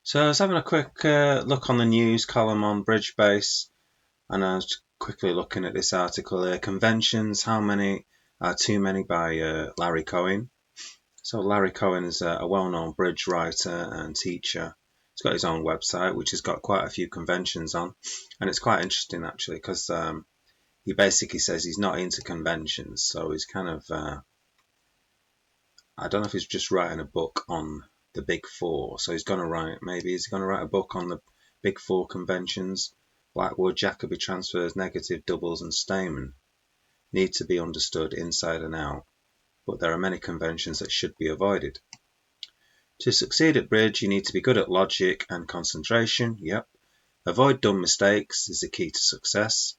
So I was having a quick look on the news column on Bridge Base, and I was quickly looking at this article here. Conventions, how many are too many, by Larry Cohen. So Larry Cohen is a well-known bridge writer and teacher. He's got his own website, which has got quite a few conventions on, and it's quite interesting actually because he basically says he's not into conventions. So he's kind of I don't know if he's just writing a book on the Big Four. So he's going to write, maybe he's going to write a book on the Big Four conventions. Blackwood, Jacoby transfers, negative doubles, and Stamen need to be understood inside and out, but there are many conventions that should be avoided. To succeed at bridge, you need to be good at logic and concentration. Yep. Avoid dumb mistakes is the key to success.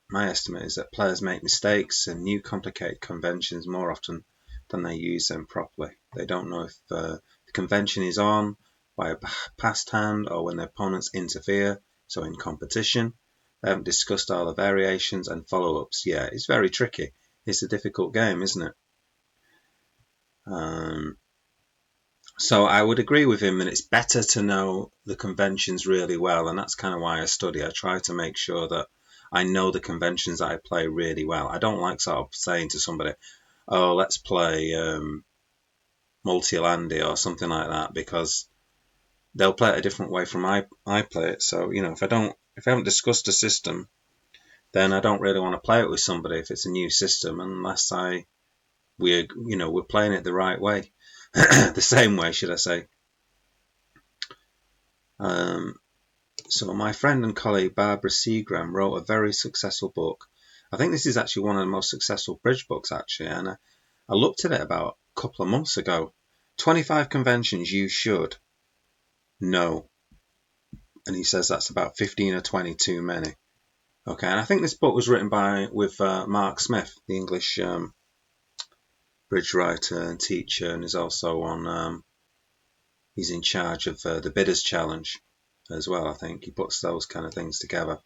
My estimate is that players make mistakes and new complicated conventions more often than they use them properly. They don't know if the convention is on by a passed hand or when their opponents interfere, so in competition. They haven't discussed all the variations and follow-ups. Yeah, it's very tricky. It's a difficult game, isn't it? So I would agree with him that it's better to know the conventions really well, and that's kind of why I study. I try to make sure that I know the conventions that I play really well. I don't like sort of saying to somebody, "Oh, let's play multi-landy" or something like that, because they'll play it a different way from I play it. So if I haven't discussed a system, then I don't really want to play it with somebody if it's a new system, unless we're playing it the right way, the same way, should I say. So my friend and colleague Barbara Seagram wrote a very successful book. I think this is actually one of the most successful bridge books, actually, and I looked at it about a couple of months ago. 25 conventions you should know. And he says that's about 15 or 20 too many. Okay, and I think this book was written with Mark Smith, the English bridge writer and teacher, and is also on. He's in charge of the Bidders Challenge as well. I think he puts those kind of things together.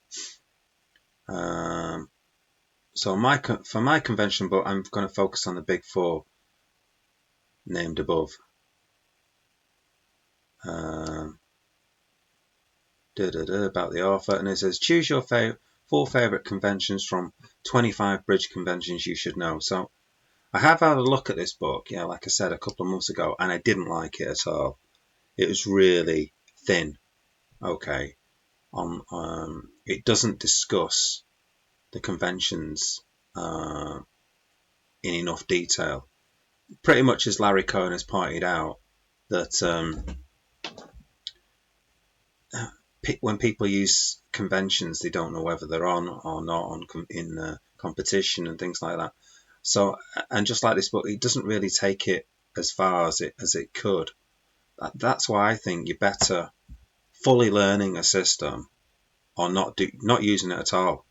So for my convention book, I'm going to focus on the Big Four named above. About the author, and it says choose your four favorite conventions from 25 bridge conventions you should know. So I have had a look at this book, like I said a couple of months ago, and I didn't like it at all. It was really thin. Okay, it doesn't discuss the conventions in enough detail. Pretty much as Larry Cohen has pointed out, that when people use conventions, they don't know whether they're on or not in competition and things like that. So, and just like this book, it doesn't really take it as far as it could. That's why I think you're better fully learning a system or not using it at all.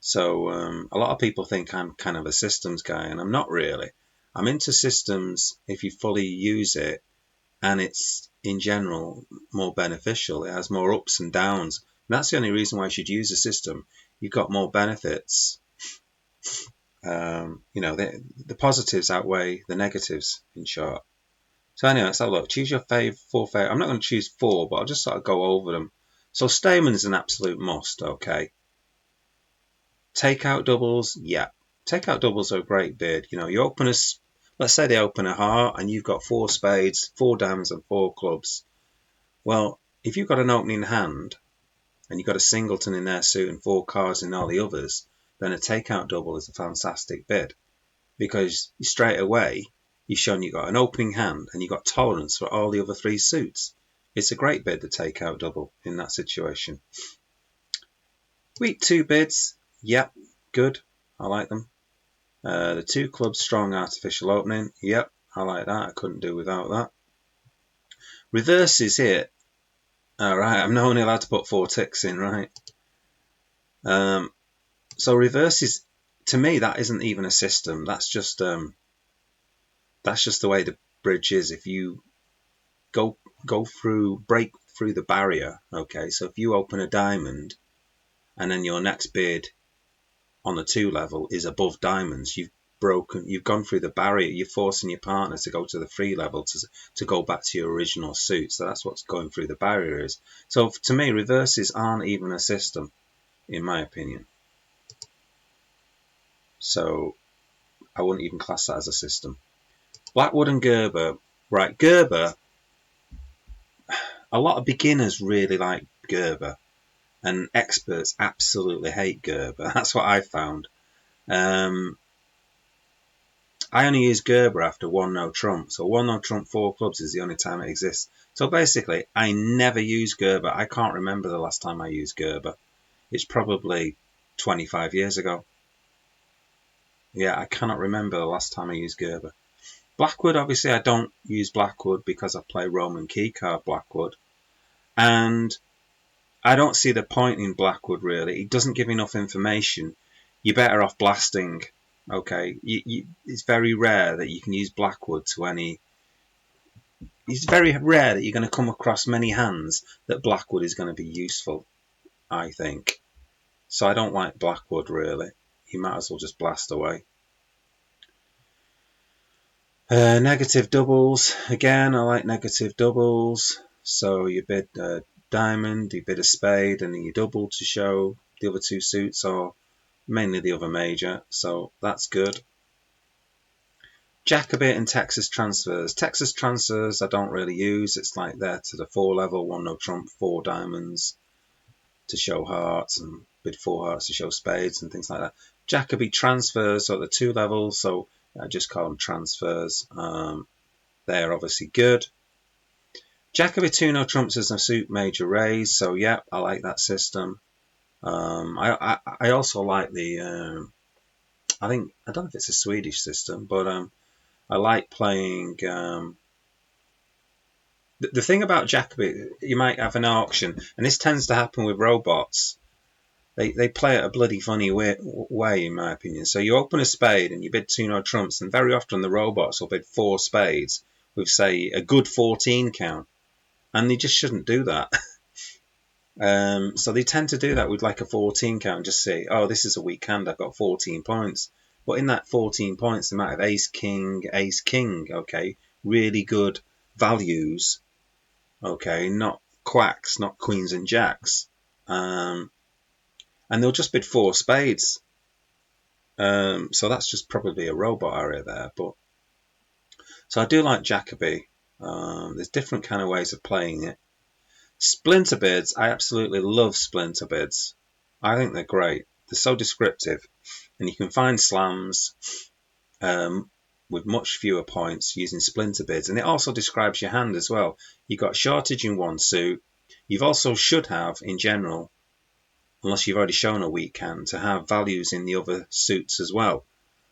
So a lot of people think I'm kind of a systems guy, and I'm not really. I'm into systems if you fully use it, and it's in general more beneficial. It has more ups and downs. And that's the only reason why you should use a system. You've got more benefits. The positives outweigh the negatives, in short. So anyway, let's have a look. Choose your four favorite. I'm not going to choose four, but I'll just sort of go over them. So Stamen is an absolute must, okay. Takeout doubles, yeah. Takeout doubles are a great bid. You open let's say they open a heart and you've got four spades, four diamonds and four clubs. Well, if you've got an opening hand and you've got a singleton in their suit and four cards in all the others, then a takeout double is a fantastic bid, because straight away you've shown you've got an opening hand and you've got tolerance for all the other three suits. It's a great bid, the takeout double, in that situation. Weak two bids, yep, good, I like them. The two clubs strong artificial opening, yep, I like that, I couldn't do without that. Reverse is it. Alright, I'm only allowed to put 4 ticks in, right? So reverse is, to me, that isn't even a system. That's just the way the bridge is. If you break through the barrier, okay. So if you open a diamond, and then your next bid on the 2 level is above diamonds, you've gone through the barrier. You're forcing your partner to go to the free level to go back to your original suit. So that's what's going through the barrier is. So to me, reverses aren't even a system, in my opinion. So I wouldn't even class that as a system. Blackwood and Gerber. Right, Gerber, a lot of beginners really like Gerber, and experts absolutely hate Gerber. That's what I found. I only use Gerber after 1-no trump. So 1-no trump 4 clubs is the only time it exists. So basically, I never use Gerber. I can't remember the last time I used Gerber. It's probably 25 years ago. Yeah, I cannot remember the last time I used Gerber. Blackwood, obviously, I don't use Blackwood because I play Roman keycard Blackwood. And I don't see the point in Blackwood, really. It doesn't give enough information. You're better off blasting. Okay, it's very rare that you can use Blackwood to any. It's very rare that you're going to come across many hands that Blackwood is going to be useful, I think. So I don't like Blackwood, really. You might as well just blast away. Negative doubles. Again, I like negative doubles. So you bid a diamond, you bid a spade, and then you double to show the other two suits, or mainly the other major. So that's good. Jacoby and Texas transfers. Texas transfers I don't really use. It's like there to the 4 level, 1-no trump, 4 diamonds to show hearts, and bid 4 hearts to show spades and things like that. Jacoby transfers, so the 2 levels, so I just call them transfers. They're obviously good. Jacoby 2-no trumps is a suit major raise, so yeah, I like that system. I also like the I don't know if it's a Swedish system, but I like playing. The thing about Jacoby, you might have an auction, and this tends to happen with robots. They play it a bloody funny way, in my opinion. So you open a spade and you bid 2-no trumps, and very often the robots will bid 4 spades with, say, a good 14 count, and they just shouldn't do that. So they tend to do that with like a 14 count and just say, oh, this is a weak hand, I've got 14 points. But in that 14 points, they might have ace, king, okay? Really good values, okay? Not quacks, not queens and jacks. And they'll just bid 4 spades. So that's just probably a robot area there. But so I do like Jacoby. There's different kind of ways of playing it. Splinter bids, I absolutely love splinter bids. I think they're great. They're so descriptive, and you can find slams with much fewer points using splinter bids, and it also describes your hand as well. You've got shortage in one suit. You've also should have, in general, unless you've already shown a weak hand, to have values in the other suits as well.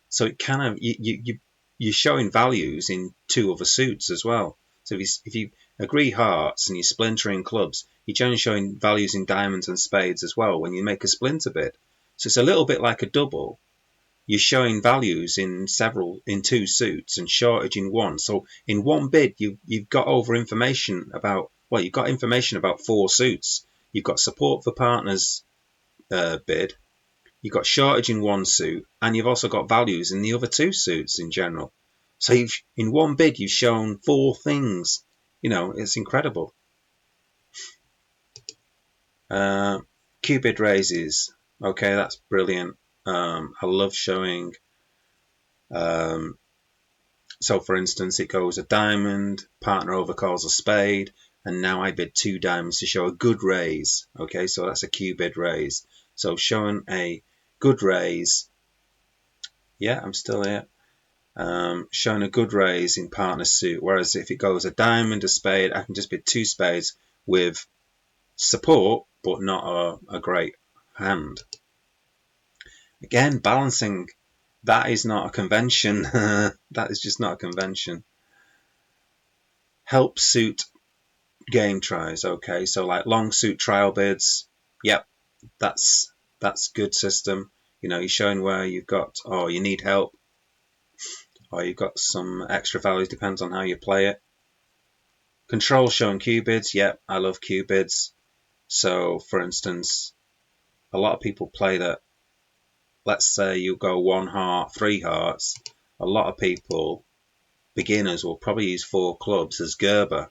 So it kind of you're showing values in 2 other suits as well. So if you agree hearts and you're splintering clubs, you're generally showing values in diamonds and spades as well when you make a splinter bid. So it's a little bit like a double. You're showing values in 2 suits and shortage in 1. So in 1 bid, you've got information about 4 suits. You've got support for partners bid. You've got shortage in 1 suit, and you've also got values in the other 2 suits in general. So in 1 bid, you've shown 4 things. It's incredible. Q-bid raises. Okay, that's brilliant. I love showing. So, for instance, it goes a diamond, partner overcalls a spade, and now I bid 2 diamonds to show a good raise. Okay, so that's a Q-bid raise. So showing a good raise. Yeah, I'm still here. Showing a good raise in partner suit, whereas if it goes a diamond, a spade, I can just bid 2 spades with support, but not a great hand. Again, balancing, that is not a convention. That is just not a convention. Help suit game tries, okay, so like long suit trial bids, yep, that's good system. You're showing where you've got, or you need help, or you've got some extra values, depends on how you play it. Control showing Q-bids, yep, I love Q-bids. So, for instance, a lot of people play that let's say you go 1 heart, 3 hearts, a lot of people, beginners, will probably use 4 clubs as Gerber,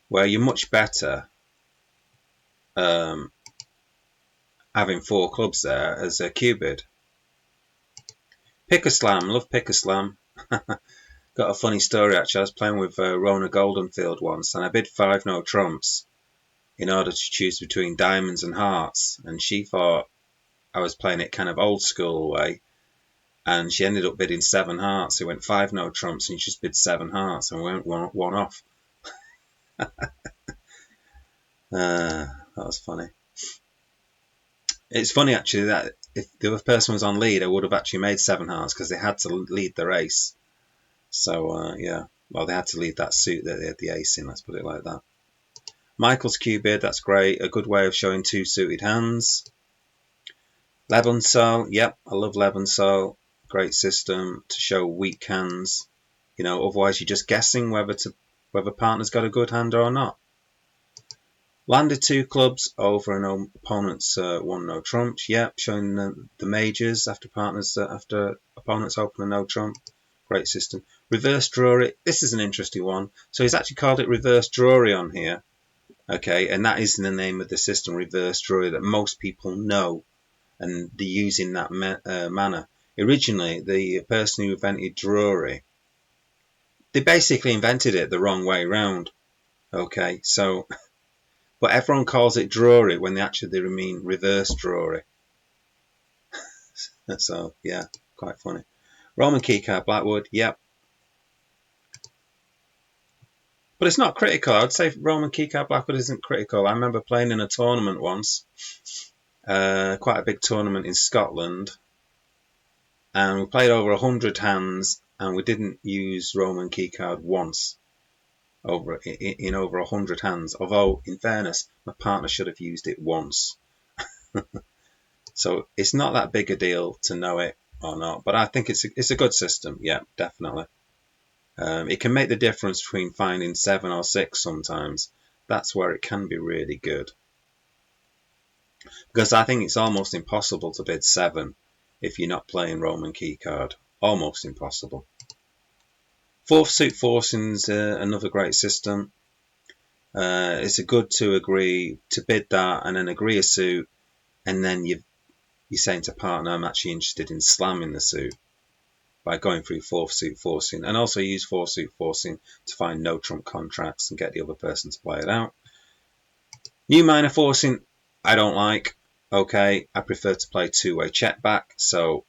where you're much better having 4 clubs there as a Cupid. Pick a Slam, love Pick a Slam. Got a funny story actually. I was playing with Rona Goldenfield once, and I bid 5 no trumps in order to choose between diamonds and hearts, and she thought I was playing it kind of old school way, and she ended up bidding 7 hearts. It went 5 no trumps, and she just bid 7 hearts, and went one off. That was funny. It's funny actually that if the other person was on lead, I would have actually made 7 hearts because they had to lead the race. So yeah, well, they had to lead that suit that they had the ace in, let's put it like that. Michael's Cupid, that's great. A good way of showing 2 suited hands. Lebensal, yep, I love Lebensal. Great system to show weak hands. You know, otherwise you're just guessing whether partner's got a good hand or not. Landed 2 clubs over an opponent's 1 no trumps. Yep, showing the majors after opponents open a no trump. Great system. Reverse draw it. This is an interesting one. So he's actually called it reverse draw on here. Okay, and that is the name of the system, reverse draw, that most people know, and they use in that manner. Originally, the person who invented drawery, they basically invented it the wrong way round. Okay, so, but everyone calls it drawery when they mean reverse drawery. So, yeah, quite funny. Roman keycard Blackwood, yep. But it's not critical. I'd say Roman keycard Blackwood isn't critical. I remember playing in a tournament once, quite a big tournament in Scotland, and we played over 100 hands, and we didn't use Roman keycard once in over 100 hands. Although, in fairness, my partner should have used it once. So it's not that big a deal to know it or not. But I think it's a good system. Yeah, definitely. It can make the difference between finding 7 or 6 sometimes. That's where it can be really good. Because I think it's almost impossible to bid 7 if you're not playing Roman keycard. Almost impossible. 4th suit forcing's another great system. It's a good to agree to bid that and then agree a suit, and then you're saying to partner, I'm actually interested in slamming the suit by going through 4th suit forcing, and also use 4th suit forcing to find no trump contracts and get the other person to play it out. New minor forcing, I don't like. Okay, I prefer to play 2-way check back, so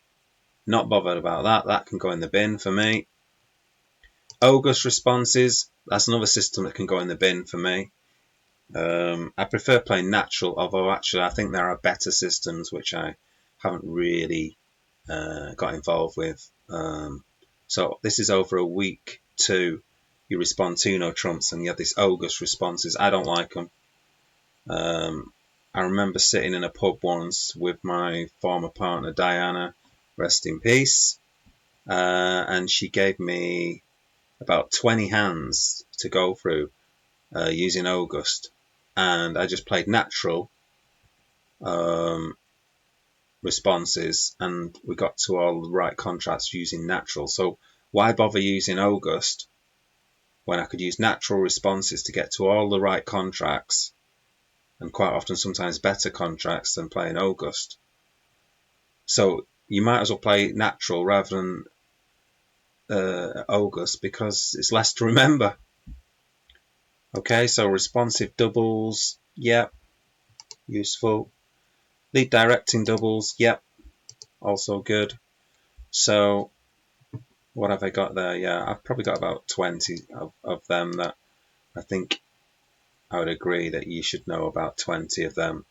not bothered about that. That can go in the bin for me. August responses, that's another system that can go in the bin for me. I prefer playing natural, although actually I think there are better systems which I haven't really got involved with. So this is over a week 2. You respond 2 no trumps and you have this August responses. I don't like them. I remember sitting in a pub once with my former partner Diana, rest in peace, and she gave me about 20 hands to go through using August, and I just played natural responses, and we got to all the right contracts using natural. So why bother using August when I could use natural responses to get to all the right contracts, and quite often sometimes better contracts than playing August? So you might as well play natural rather than August, because it's less to remember. Okay, so responsive doubles, yep, useful. Lead directing doubles, yep, also good. So what have I got there? Yeah, I've probably got about 20 of them that I think I would agree that you should know about 20 of them.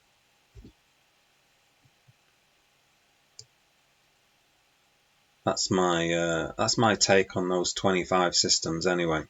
That's my take on those 25 systems anyway.